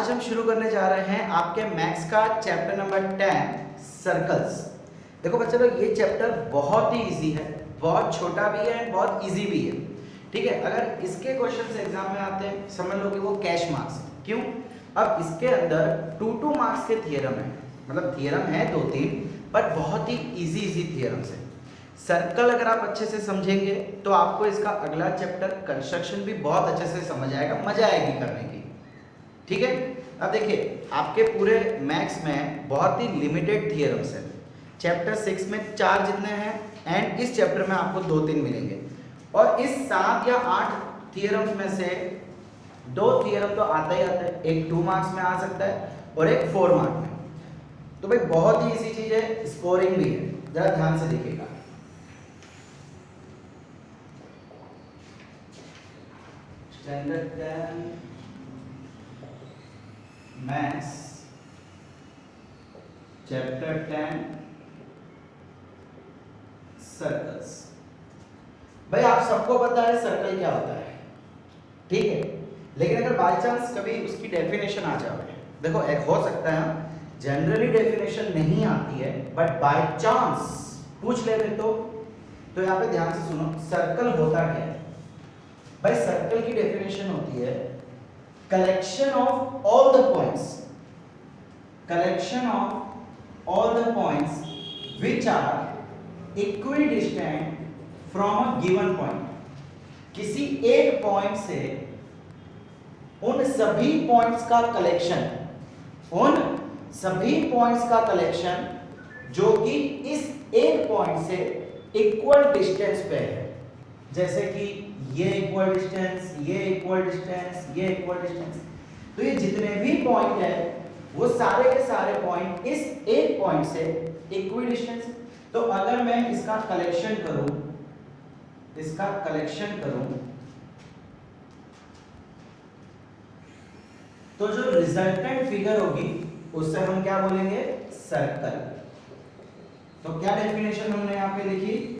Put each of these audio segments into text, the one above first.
आज हम शुरू करने जा रहे हैं आपके मैथ्स का चैप्टर नंबर 10 सर्कल्स। देखो बच्चे लोग, ये चैप्टर बहुत ही इजी है, बहुत छोटा भी है, बहुत इजी भी है। ठीक है, अगर इसके क्वेश्चंस एग्जाम में आते हैं समझ लो कि वो कैश मार्क्स। क्यों? अब इसके अंदर 2 मार्क्स के थियरम है, मतलब थियरम है 2-3, पर बहुत ही इजी थियरम्स है। सर्कल अगर आप अच्छे से समझेंगे तो आपको इसका अगला चैप्टर कंस्ट्रक्शन भी बहुत अच्छे से समझ आएगा, मजा आएगी करने की। ठीक है, अब देखिए आपके पूरे मैथ्स में बहुत ही लिमिटेड थियरम्स है। चैप्टर 6 में 4 जितने हैं एंड इस चैप्टर में आपको 2-3 मिलेंगे। और इस 7 या 8 थियरम्स में से 2 थियरम तो आता ही आता है, एक 2 मार्क्स में आ सकता है और एक 4 मार्क में। तो भाई बहुत ही इजी चीज है, स्कोरिंग भी है, जरा ध्यान से देखिएगा। Standard 10 maths chapter 10 circles. भाई आप सबको पता है सर्कल क्या होता है, ठीक है, लेकिन अगर बाय चांस कभी उसकी डेफिनेशन आ जाए, देखो एक हो सकता है जनरली डेफिनेशन नहीं आती है बट बाय चांस पूछ ले तो यहाँ पे ध्यान से सुनो, सर्कल होता क्या है। भाई सर्कल की डेफिनेशन होती है collection of all the points, collection of all the points which are equidistant from a given point. किसी एक पॉइंट से उन सभी पॉइंट्स का कलेक्शन, उन सभी पॉइंट्स का कलेक्शन जो कि इस एक पॉइंट से इक्वल डिस्टेंस पे है। जैसे कि ये इक्वल डिस्टेंस, ये इक्वल डिस्टेंस, ये इक्वल डिस्टेंस। तो ये जितने भी पॉइंट है वो सारे के सारे पॉइंट इस एक पॉइंट से इक्वल डिस्टेंस। तो अगर मैं इसका कलेक्शन करूं, इसका कलेक्शन करूं तो जो रिजल्टेंट फिगर होगी उससे हम क्या बोलेंगे, सर्कल। तो क्या डेफिनेशन हमने यहां पे लिखी,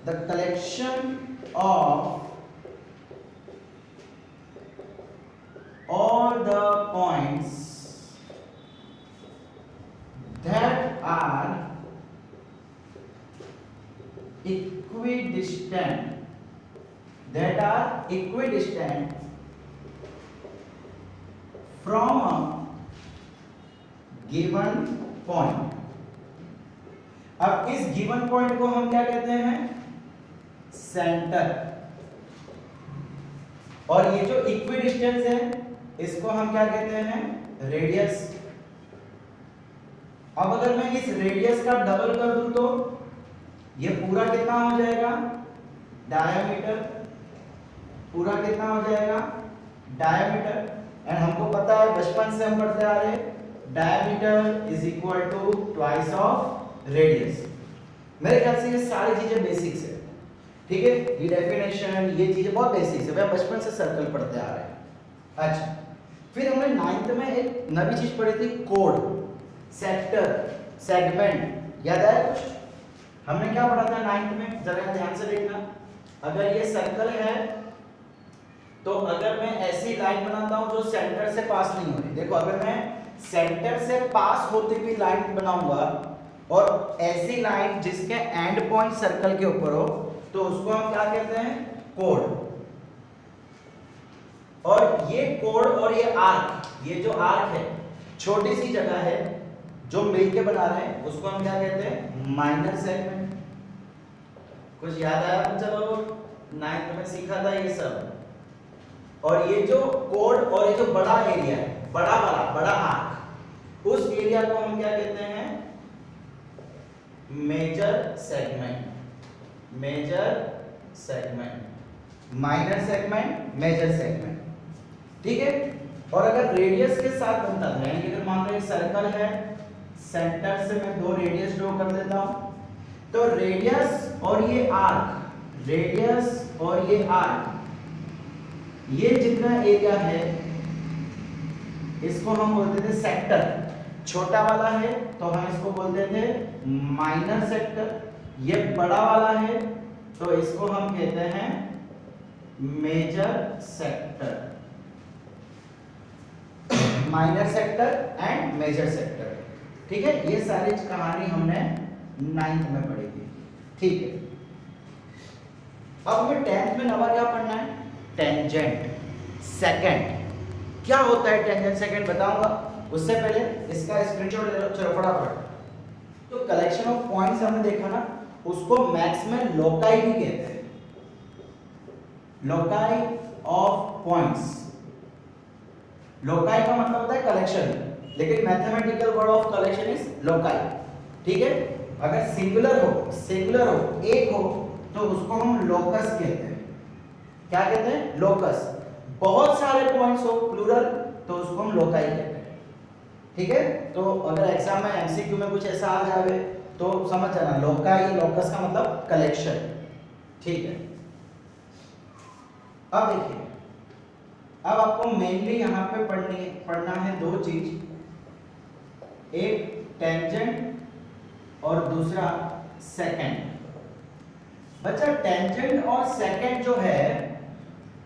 the collection of all the points that are equidistant, that are equidistant from a given point। अब इस गिवन पॉइंट को हम क्या कहते हैं, सेंटर। और ये जो इक्विडिस्टेंस है इसको हम क्या कहते हैं, रेडियस। अब अगर मैं इस रेडियस का डबल कर दूं तो ये पूरा कितना हो जाएगा, डायमीटर। पूरा कितना हो जाएगा, डायमीटर। एंड हमको पता है बचपन से हम पढ़ते आ रहे diameter is equal to twice of radius. मेरे ख्याल से ये सारी चीजें बेसिक्स है, ठीक है, ये डेफिनेशन ये चीजें बहुत बेसिक्स है, वह बचपन से सर्कल पढ़ते आ रहे हैं। अच्छा, फिर हमने 9th में एक नई चीज पढ़ी थी, कोड, सेक्टर, सेगमेंट। याद आया कुछ? हमने क्या पढ़ा था 9th में, जरा ध्यान से देखना। अगर ये सर्कल है तो अगर मैं ऐसी लाइन बनाता हूं जो सेंटर से पास नहीं हो रही, देखो अगर मैं सेंटर से पास होती हुई लाइन बनाऊंगा और ऐसी लाइन जिसके एंड पॉइंट सर्कल के ऊपर हो तो उसको हम क्या कहते हैं, कोड। और ये कोड और ये आर्क, ये जो आर्क है छोटी सी जगह है जो मिलके बना रहे हैं उसको हम क्या कहते हैं, माइनर सेगमेंट। कुछ याद आया बच्चा लोग, 9th में सीखा था ये सब। और ये जो कोड और ये जो बड़ा एरिया है, बड़ा वाला बड़ा आर्क, उस एरिया को हम क्या कहते हैं, major segment. Major segment, minor segment, major segment, ठीक है। और अगर रेडियस के साथ बनता है, यानी अगर मान लो एक सर्कल है, सेंटर से मैं 2 रेडियस ड्रॉ कर देता हूं, तो रेडियस और ये आर्क, रेडियस और ये आर्क, ये जितना एरिया है इसको हम बोलते थे सेक्टर। छोटा वाला है तो हम इसको बोलते थे माइनर सेक्टर, ये बड़ा वाला है तो इसको हम कहते हैं major sector. Minor sector and major sector. ठीक है, ये सारी कहानी हमने 9th में पढ़ी थी। ठीक है, अब हमें 10th में नवा क्या पढ़ना है? Tangent second. क्या होता है टेंजेंट सेकंड बताऊंगा, उससे पहले इसका स्क्रीनशॉट ले लो, चलो फटाफट। तो कलेक्शन ऑफ पॉइंट्स हमने देखा ना, उसको मैथ्स में लोकाई भी कहते हैं, लोकाई ऑफ पॉइंट्स। लोकाई का मतलब होता है कलेक्शन, लेकिन mathematical word of collection is loci. ठीक है, अगर सिंगुलर हो, एक हो, तो उसको हम लोकस कहते हैं। क्या कहते हैं? लोकस। बहुत सारे पॉइंट्स हो, प्लूरल, तो उसको हम लोकाई कहते हैं। ठीक है, तो अगर एग्जाम में एमसीक्यू में कुछ ऐसा आ जावे तो समझ जाना, लोकाई, लोकस का मतलब कलेक्शन। ठीक है, अब देखिए, अब आपको मेनली यहाँ पे पढ़ना है दो चीज, एक टेंजेंट और दूसरा सेकंड। बच्चा टेंजेंट और सेकंड जो है,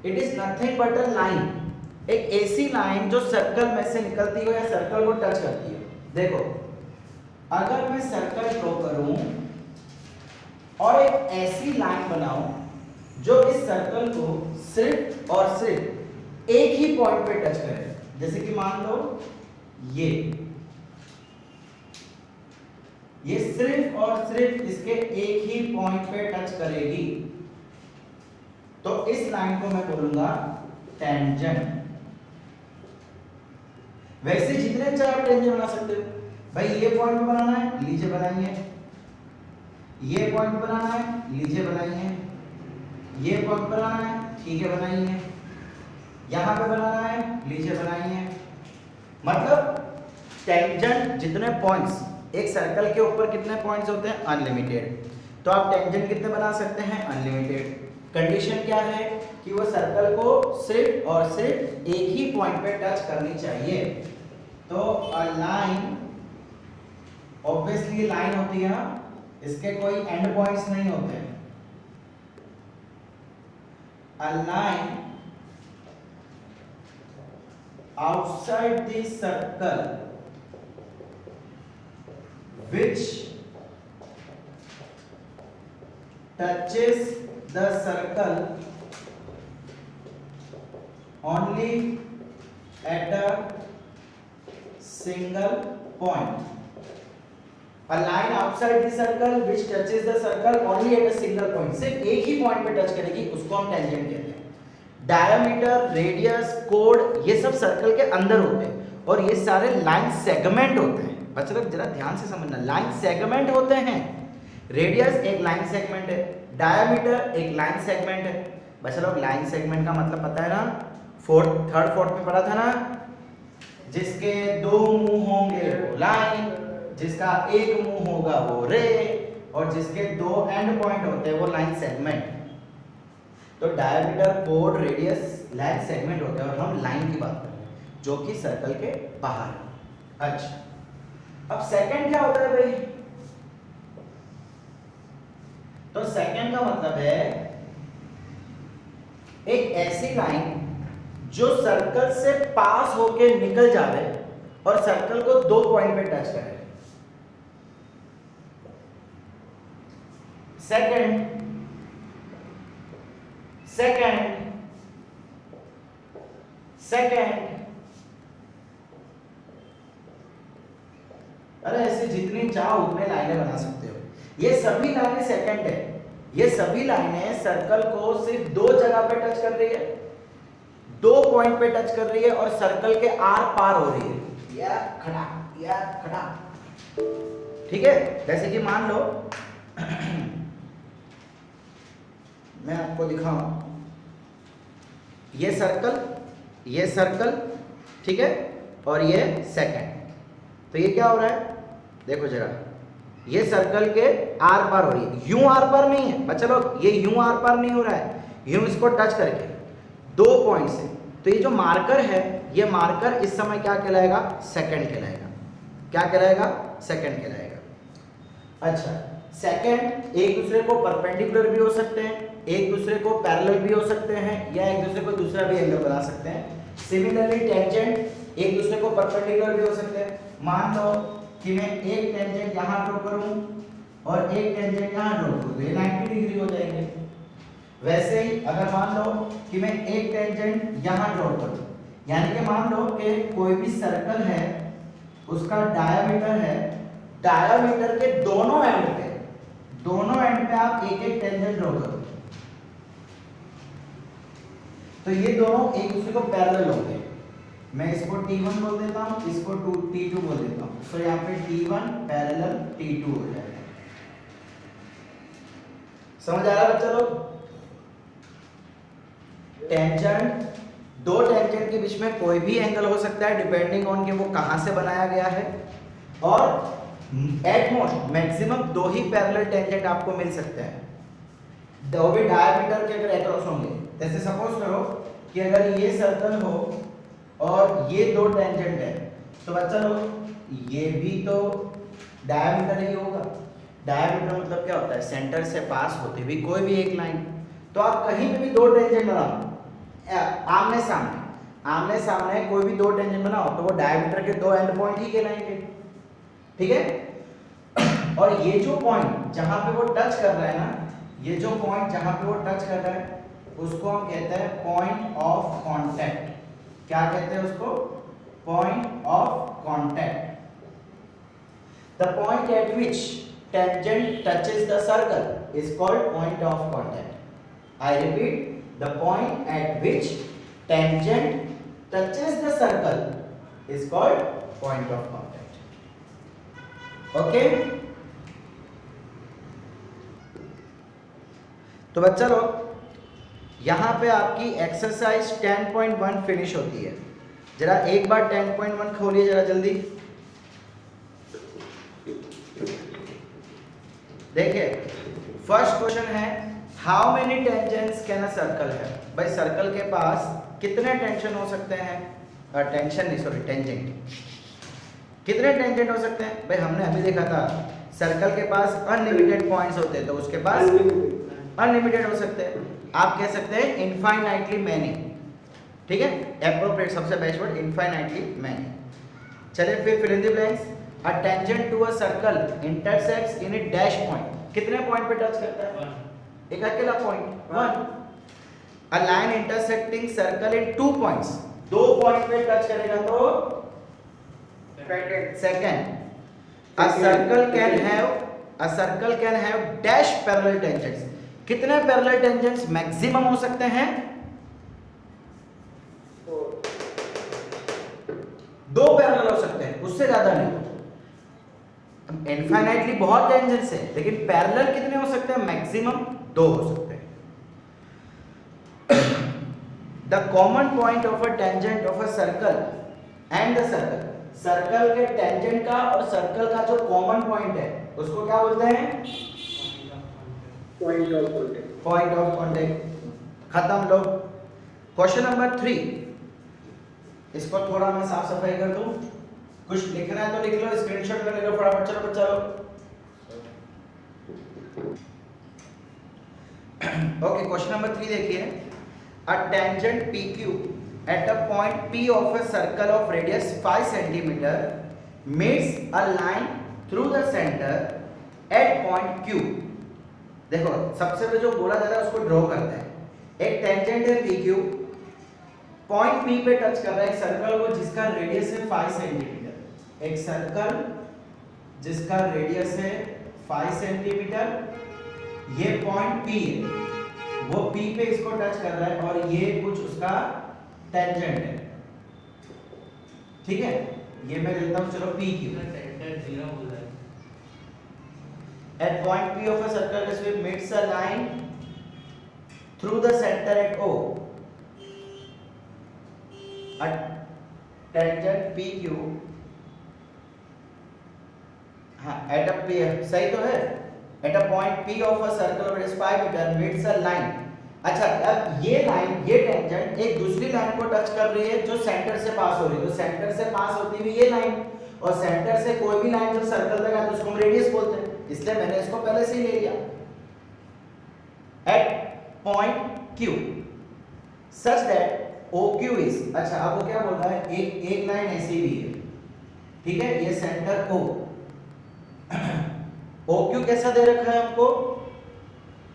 it is nothing but a line, एक ऐसी लाइन जो सर्कल में से निकलती हो या सर्कल को टच करती है। देखो, अगर मैं सर्कल ड्रॉ करूं और एक ऐसी लाइन बनाऊं जो इस सर्कल को सिर्फ और सिर्फ एक ही पॉइंट पे टच करे, जैसे कि मान लो ये सिर्फ और सिर्फ इसके एक ही पॉइंट पे टच करेगी, तो इस लाइन को मैं बोलूंगा टेंजेंट। वैसे जितने चाहे आप टेंजेंट बना सकते हो। भाई ये पॉइंट बनाना है, लीजिए बनाइए। ये पॉइंट बनाना है, लीजिए बनाइए। ये पॉइंट बनाना है, ठीक है बनाइए। यहां पे बनाना है, लीजिए बनाइए। मतलब टेंजेंट जितने पॉइंट्स, एक सर्कल के ऊपर कितने पॉइंट्स होते हैं? अनलिमिटेड। तो आप टेंजेंट कितने बना सकते हैं? अनलिमिटेड। कंडीशन क्या है कि वो सर्कल को सिर्फ और सिर्फ एक ही पॉइंट पे टच करनी चाहिए। तो अ लाइन, ऑब्वियसली लाइन होती है ना, इसके कोई एंड पॉइंट्स नहीं होते हैं। A line outside the circle which touches the circle only at a single point. A line outside the circle which touches the circle only at a single point. सिर्फ एक ही पॉइंट पे touch करेगी, उसको हम tangent कहते हैं। Diameter, radius, code, ये सब सर्कल के अंदर होते हैं और ये सारे लाइन सेगमेंट होते हैं। बच्चे लोग जरा ध्यान से समझना, लाइन सेगमेंट होते हैं। रेडियस एक लाइन सेगमेंट है, डायमीटर एक लाइन सेगमेंट है। बच्चे लोग लाइन सेगमेंट का मतलब पता है ना, थर्ड फोर्थ में पढ़ा था ना, जिसके दो मुंह होंगे वो लाइन, जिसका एक मुंह होगा वो रे, और जिसके दो एंड पॉइंट होते हैं वो लाइन सेगमेंट। तो diameter, code, radius line segment होते हैं और हम लाइन की बात कर रहे हैं जो कि सर्कल के बाहर है। अच्छा, अब सेकंड क्या होता है भाई? तो सेकंड का मतलब है एक ऐसी लाइन जो सर्कल से पास होके निकल जावे और सर्कल को दो पॉइंट पे टच करे। सेकंड अरे ऐसे जितनी चाहो उतने लाइनें बना सकते हो। ये सभी लाइनें सेकंड है, ये सभी लाइनें सर्कल को सिर्फ दो जगह पे टच कर रही है, दो पॉइंट पे टच कर रही है और सर्कल के आर पार हो रही है, या खड़ा। ठीक है, जैसे कि मान लो मैं आपको दिखाऊं, ये सर्कल, ठीक है, और ये सेकंड। तो ये क्या हो रहा है? देखो जरा, ये सर्कल के आर पार हो रही है, यूं आर पार नहीं है बच्चा लोग, ये यूं आर पार नहीं हो रहा है, यूं इसको टच करके दो पॉइंट से। तो ये जो मार्कर है, ये मार्कर इस समय क्या कहलाएगा? सेकंड कहलाएगा। क्या कहलाएगा? सेकंड कहलाएगा। अच्छा, सेकंड एक दूसरे को परपेंडिकुलर भी हो सकते हैं, एक दूसरे को पैरेलल भी हो सकते हैं, या एक दूसरे को दूसरा भी एंगल बना सकते हैं। सिमिलरली टेंजेंट एक दूसरे को परपेंडिकुलर भी हो सकते हैं। मान लो कि मैं एक टेंजेंट यहाँ ड्रॉ करूँ और एक टेंजेंट यहाँ ड्रॉ करूँ, ये 90 डिग्री हो जाएंगे। वैसे ही अगर मान लो कि मैं एक टेंजेंट यहाँ ड्रॉ करूँ, यानी कि मान लो कि कोई भी सर्कल है, उसका डायामीटर है, डायामीटर के दोनों एंड पे आप एक एक टेंजेंट ड्रॉ करो, तो ये दोनों एक दूसरे को पैरेलल होंगे। मैं इसको T1 बोल देता हूँ, इसको T2 बोल देता हूँ, तो यहाँ पे T1 पैरेलल T2 हो जाएगा। समझ आ रहा है बच्चा लोग? टेंजेंट, दो टेंजेंट के बीच में कोई भी एंगल हो सकता है डिपेंडिंग ऑन कि वो कहां से बनाया गया है, और एट मोस्ट मैक्सिमम दो ही पैरेलल टेंजेंट आपको मिल सकते हैं, दो भी डायमीटर के अगर अक्रॉस होंगे। जैसे सपोज करो कि अगर ये सर्कल हो और ये दो टेंजेंट है, तो बच्चा लोग ये भी तो डायमीटर ही होगा। डायमीटर मतलब क्या होता है? सेंटर से पास होती हुई कोई भी एक लाइन। तो आप कहीं पे भी दो टेंजेंट बनाओ, आमने सामने कोई भी दो टेंजेंट बनाओ, तो वो डायमीटर के दो एंड पॉइंट ही कहलाएंगे, ठीक है। और ये जो पॉइंट जहां पे वो टच कर रहा है ना, ये जो पॉइंट जहां पे वो टच कर रहा है, उसको हम कहते हैं पॉइंट ऑफ कांटेक्ट। क्या कहते हैं उसको? Point of contact. The point eight which tangent touches the circle is called point of contact. I repeat, the point at which tangent touches the circle is called point of contact. Okay? तो बच्चा लोग यहां पे आपकी exercise 10.1 finish होती है। जरा एक बार 10.1 खोलिए जरा जल्दी। देखिए फर्स्ट क्वेश्चन है, how many tangents can a circle है। भाई सर्कल के पास कितने टेंशन हो सकते हैं? टेंजेंट कितने टेंजेंट हो सकते हैं? भाई हमने अभी देखा था सर्कल के पास अनलिमिटेड पॉइंट्स होते हैं, तो उसके पास अनलिमिटेड हो सकते हैं। आप कह सकते हैं इनफाइनाइटली मैनी, ठीक है, एप्रोप्रिएट सबसे बेस्ट वर्ड इनफाइनाइटली मैनी। चलिए फिर fill in the blanks. A tangent to a circle intersects in a dash point. कितने पॉइंट पे टच करता है? एक अकेला point 1। A line intersecting circle in 2 points, दो पॉइंट पे टच करेगा तो second. A circle can have dash parallel tangents. कितने पैरेलल टेंजेंट्स मैक्सिमम हो सकते हैं? 2 पैरेलल हो सकते हैं, उससे ज्यादा नहीं। इनफाइनाइटली बहुत टेंजेंट्स है, लेकिन पैरेलल कितने हो सकते हैं? मैक्सिमम 2 हो सकते हैं। The common point of a tangent of a circle and the circle. Circle के टेंजेंट का और सर्कल का जो कॉमन पॉइंट है उसको क्या बोलते हैं? Point of contact. Point of contact. खत्म लोग। क्वेश्चन नंबर 3, इसको थोड़ा मैं साफ सफाई कर दूं। कुछ लिखना है तो लिख लो, स्क्रीनशॉट कर ले लो फटाफट। चलो बच्चा लोग। ओके, क्वेश्चन नंबर 3 देखिए। A tangent PQ at a point P of a circle of radius 5 cm meets a line through the center at point Q। देखो सबसे पहले जो बोला जा रहा है उसको ड्रॉ करते हैं। एक टेंजेंट है PQ, पॉइंट P पे टच कर रहा है एक सर्कल को जिसका रेडियस है 5 सेंटीमीटर। एक सर्कल जिसका रेडियस है 5 सेंटीमीटर, ये पॉइंट P है, वो P पे इसको टच कर रहा है और ये कुछ उसका टेंजेंट है, ठीक है। ये मैं लेता हूं चलो PQ। At point P of a circle which meets a line through the center at O, a tangent PQ, हाँ at a P, सही तो है। At a point P of a circle of radius 5 meter meets a line। अच्छा, अब ये line, ये tangent एक दूसरी लाइन को टच कर रही है जो सेंटर से पास हो रही है। तो सेंटर से पास होती हुई ये लाइन, और सेंटर से कोई भी लाइन जब सर्कल तक आती है उसको हम रेडियस बोलते हैं, इसलिए मैंने इसको पहले से ही ले लिया। At point Q such that OQ इज, अच्छा अब वो क्या बोल रहा है, एक लाइन ऐसी भी है, ठीक है, ये सेंटर O, OQ कैसा दे रखा है हमको,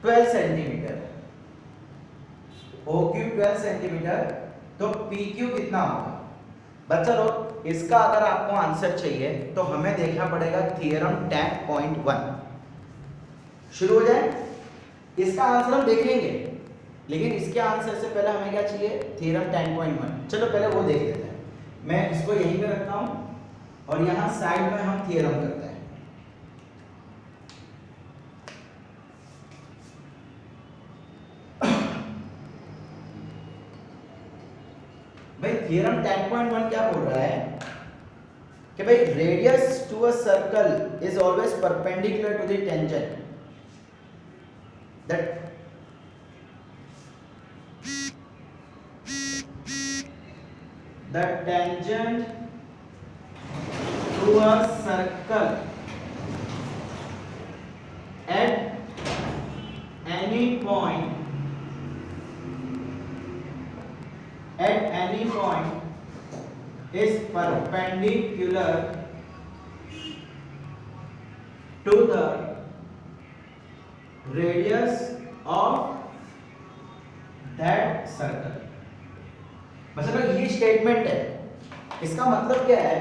12 सेंटीमीटर, OQ 12 सेंटीमीटर, तो PQ कितना होगा बच्चा लोग। इसका अगर आपको आंसर चाहिए तो हमें देखना पड़ेगा थ्योरम 10.1। शुरू हो जाए, इसका आंसर हम देखेंगे, लेकिन इसके आंसर से पहले हमें क्या चाहिए, थ्योरम 10.1। चलो पहले वो देख लेते हैं। मैं इसको यहीं पे रखता हूं और यहां साइड में हम थ्योरम करते हैं। भाई थ्योरम 10.1 क्या बोल रहा है कि भाई radius to a circle is always perpendicular to the tangent, that the tangent to a circle at any point is perpendicular to the radius of that circle। मतलब ये स्टेटमेंट है, इसका मतलब क्या है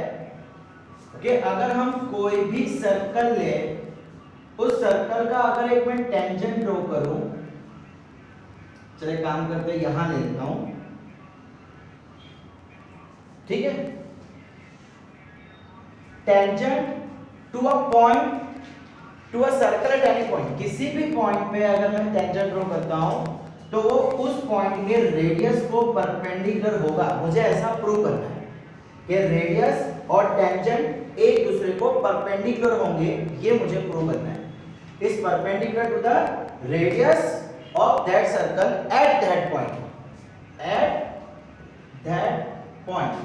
कि अगर हम कोई भी सर्कल ले, उस सर्कल का अगर एक मैं टेंजेंट ड्रॉ करूं, चलिए काम करते हैं, यहां ले लेता हूं, ठीक है, tangent to a point, to a circle at any point, किसी भी पॉइंट पे अगर मैं टेंजेंट ड्रॉ करता हूं तो वो उस पॉइंट के रेडियस को परपेंडिकुलर होगा। मुझे ऐसा प्रूव करना है कि रेडियस और टेंजेंट एक दूसरे को परपेंडिकुलर होंगे, ये मुझे प्रूव करना है। Is perpendicular to the radius of that circle at that point, at that point,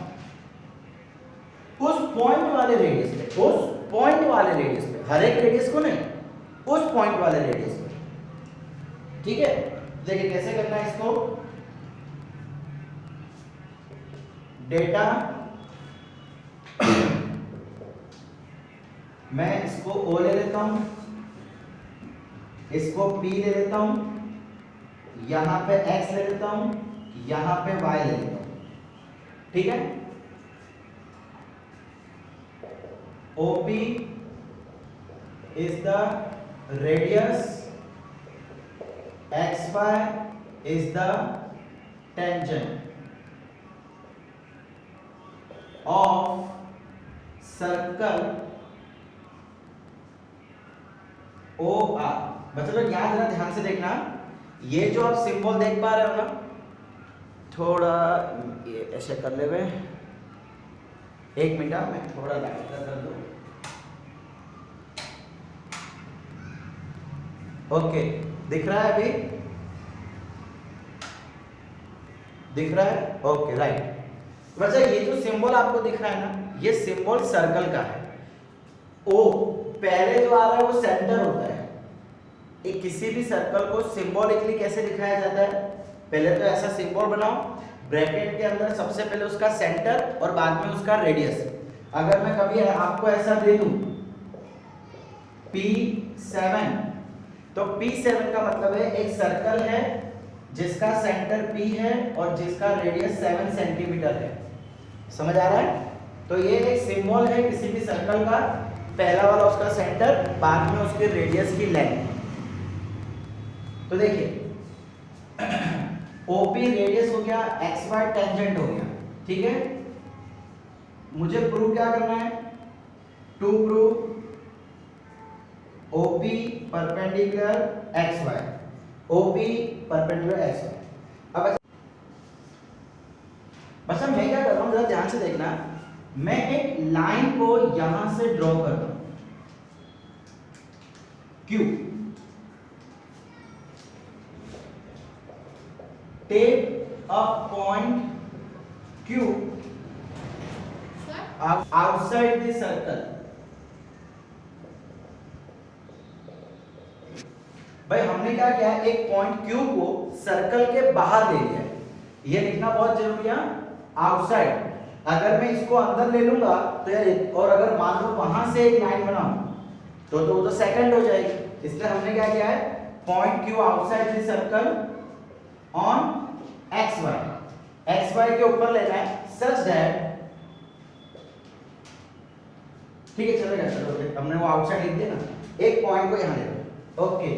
उस पॉइंट वाले रेडियस पे, उस पॉइंट वाले रेडियस पे, हर एक रेडियस को नहीं, उस पॉइंट वाले रेडियस पे, ठीक है। देखिए कैसे करना है इसको, डेटा मैं इसको O ले लेता हूं, इसको P ले लेता हूं, यहां पे X ले लेता हूं, यहां पे Y ले लेता हूं, ठीक है। OP is the radius, XY is the tangent of circle OR। मतलब यहाँ जरा ध्यान से देखना, ये जो आप सिंबल देख पा रहे हो ना, थोड़ा ये ऐसे कर ले, एक मिनट मैं थोड़ा लाइट कर दूं, ओके, दिख रहा है, अभी दिख रहा है, ओके राइट। वैसे ये जो सिंबल आपको दिख रहा है ना, ये सिंबल सर्कल का है। ओ पहले जो आ रहा है वो सेंटर होता है। एक किसी भी सर्कल को सिंबॉलिकली कैसे दिखाया जाता है, पहले तो ऐसा सिंबल बनाओ, ब्रैकेट के अंदर सबसे पहले उसका सेंटर और बाद में उसका रेडियस। अगर मैं कभी आपको ऐसा दे दूं P7, तो P7 का मतलब है एक सर्कल है जिसका सेंटर P है और जिसका रेडियस 7 सेंटीमीटर है। समझ आ रहा है? तो ये एक सिंबल है किसी भी सर्कल का, पहला वाला उसका सेंटर, बाद में उसके रेडियस की लेंथ। तो देखिए OP रेडियस हो गया, XY टेंजेंट हो गया, ठीक है। मुझे प्रूव क्या करना है, to prove OP perpendicular XY, OP perpendicular XY। अब बस मैं क्या कर रहा हूं, जरा ध्यान से देखना, मैं एक लाइन को यहां से ड्रॉ करता हूं, Q, take a point Q outside the circle। भाई हमने क्या किया, एक पॉइंट Q को सर्कल के बाहर ले लिया है। ये लिखना बहुत जरूरी है, आउटसाइड। अगर मैं इसको अंदर ले लूंगा तो यार, और अगर मान लो वहां से एक लाइन बनाऊं तो वो तो सेकंड हो जाएगी। इसलिए हमने क्या किया है, point Q outside the circle on X Y के ऊपर लेना है सच दैट, ठीक है चलेगा, चलो हमने वो आउटसाइड लिख दिया ना, एक पॉइंट को यहां ले लो, ओके।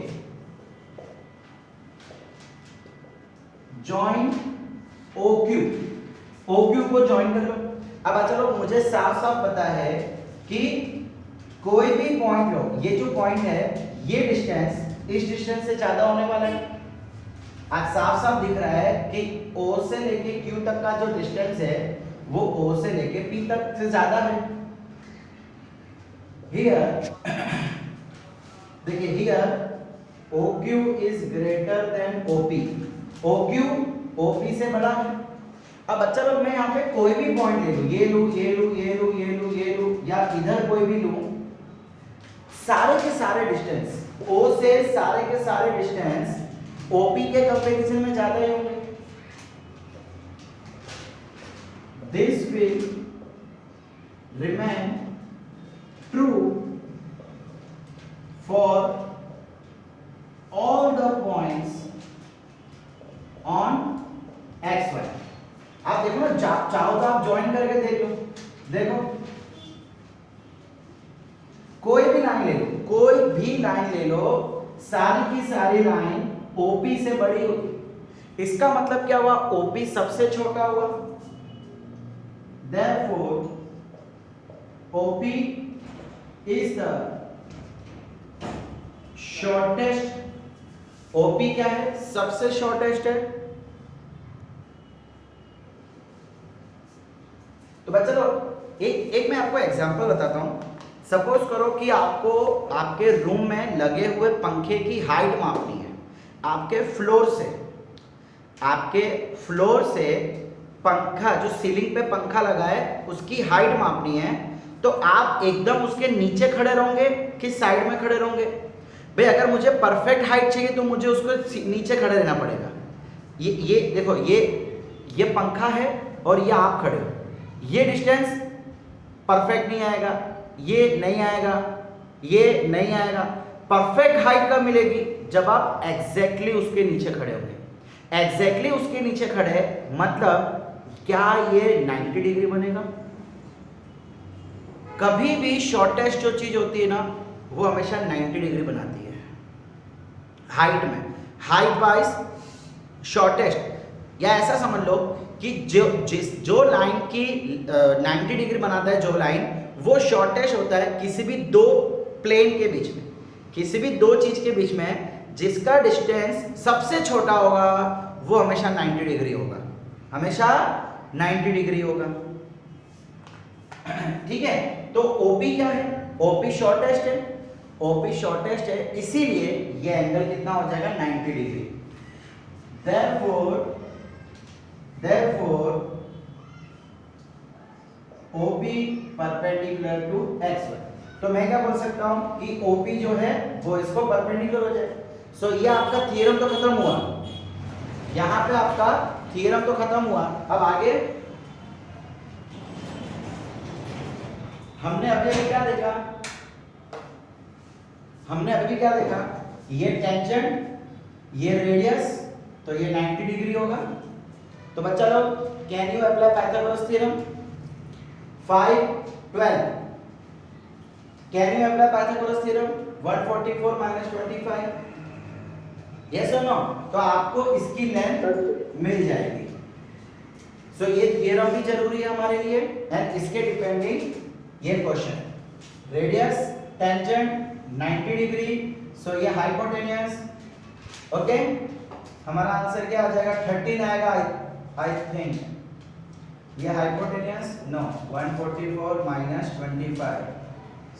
जॉइन OQ को ज्वाइन कर लो। अब चलो मुझे साफ साफ पता है कि कोई भी पॉइंट लो, ये जो पॉइंट है ये डिस्टेंस इस डिस्टेंस से ज्यादा होने वाला है। आज साफ साफ दिख रहा है कि O से लेके Q तक का जो डिस्टेंस है वो O से लेके P तक से ज्यादा है। हियर देखिए, here OQ is greater than OP, OQ OP से बड़ा है। अब अच्छा लोग मैं यहाँ पे कोई भी पॉइंट ले लूं, ये लूं, ये लूं, ये लूं, ये लूं, ये लूं, या इधर कोई भी लूं, सारे के सारे डिस्टेंस O से सारे के सारे डिस्टेंस OP के कंपैरिजन में ज्यादा ही होंगे। This will remain true for all the points on X Y. आप देखो ना, चाहो तो आप ज्वाइन करके देख लो, देखो कोई भी लाइन ले लो, कोई भी लाइन ले लो, सारी की सारी लाइन OP से बड़ी होगी। इसका मतलब क्या हुआ, OP सबसे छोटा हुआ, therefore OP is the shortest, OP क्या है, सबसे शॉर्टेस्ट है। तो बच्चा लोग एक मैं आपको एग्जांपल बताता हूं। सपोज करो कि आपको आपके रूम में लगे हुए पंखे की हाइट मापनी है, आपके फ्लोर से पंखा, जो सीलिंग पे पंखा लगा है उसकी हाइट मापनी है। तो आप एकदम उसके नीचे खड़े रहोगे कि साइड में खड़े रहोगे? भाई अगर मुझे परफेक्ट हाइट चाहिए तो मुझे उसको नीचे खड़े रहना पड़ेगा। ये देखो, ये पंखा है और ये आप खड़े हो, ये डिस्टेंस परफेक्ट नहीं आएगा, ये नहीं आएगा, ये नहीं आएगा। परफेक्ट हाइट कब मिलेगी, जब आप एग्जैक्टली उसके नीचे खड़े होंगे। एग्जैक्टली उसके नीचे खड़े मतलब क्या ये 90 डिग्री बनेगा? कभी भी शॉर्टेस्ट जो चीज होती है ना, वो हमेशा 90 डिग्री बनाती है हाइट में, हाइट वाइज शॉर्टेस्ट। या ऐसा समझ लो कि जो लाइन की 90 डिग्री बनाता है, जो लाइन, वो शॉर्टेस्ट होता है किसी भी दो प्लेन के बीच में, किसी भी दो चीज के बीच में जिसका डिस्टेंस सबसे छोटा होगा वो हमेशा 90 डिग्री होगा, हमेशा 90 डिग्री होगा। ठीक है, तो OP क्या है, OP शॉर्टेस्ट है, OP शॉर्टेस्ट है, इसीलिए ये एंगल कितना हो जाएगा, 90 डिग्री। therefore OP परपेंडिकुलर टू XY। तो मैं क्या बोल सकता हूं कि OP जो है वो इसको परपेंडिकुलर हो जाए। सो ये आपका थ्योरम तो खत्म हुआ, यहां पे आपका थ्योरम तो खत्म हुआ। अब आगे हमने अभी क्या देखा, ये टेंजेंट, ये रेडियस, तो ये 90 डिग्री होगा। तो बच्चा लोग, can you apply Pythagoras theorem? 5 12 can you apply Pythagoras theorem? 144 - 25, yes और नो? तो आपको इसकी लेंथ मिल जाएगी। सो ये थ्योरम भी जरूरी है हमारे लिए, एंड इसके डिपेंडिंग ये क्वेश्चन, रेडियस, टेंजेंट 90 डिग्री, सो ये हाइपोटेन्यूस। ओके, हमारा आंसर क्या आ जाएगा, 13 आएगा आई थिंक। ये hypotenuse, no, 144 - 25,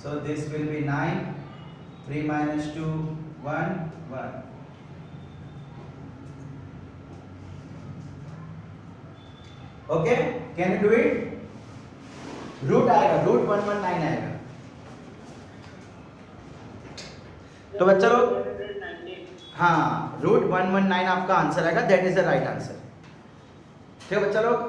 so this will be 9, 3 - 2 1 1। Okay, can you do it? Root आएगा, रूट 119 आएगा। तो बच्चा लोग, हाँ, रूट 119 आपका आंसर आएगा, that is the right answer. ठीक है बच्चा लोग,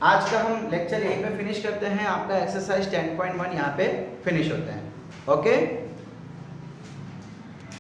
आज का हम लेक्चर यहीं पे फिनिश करते हैं। आपका एक्सरसाइज 10.1 यहाँ पे फिनिश होते हैं। ओके।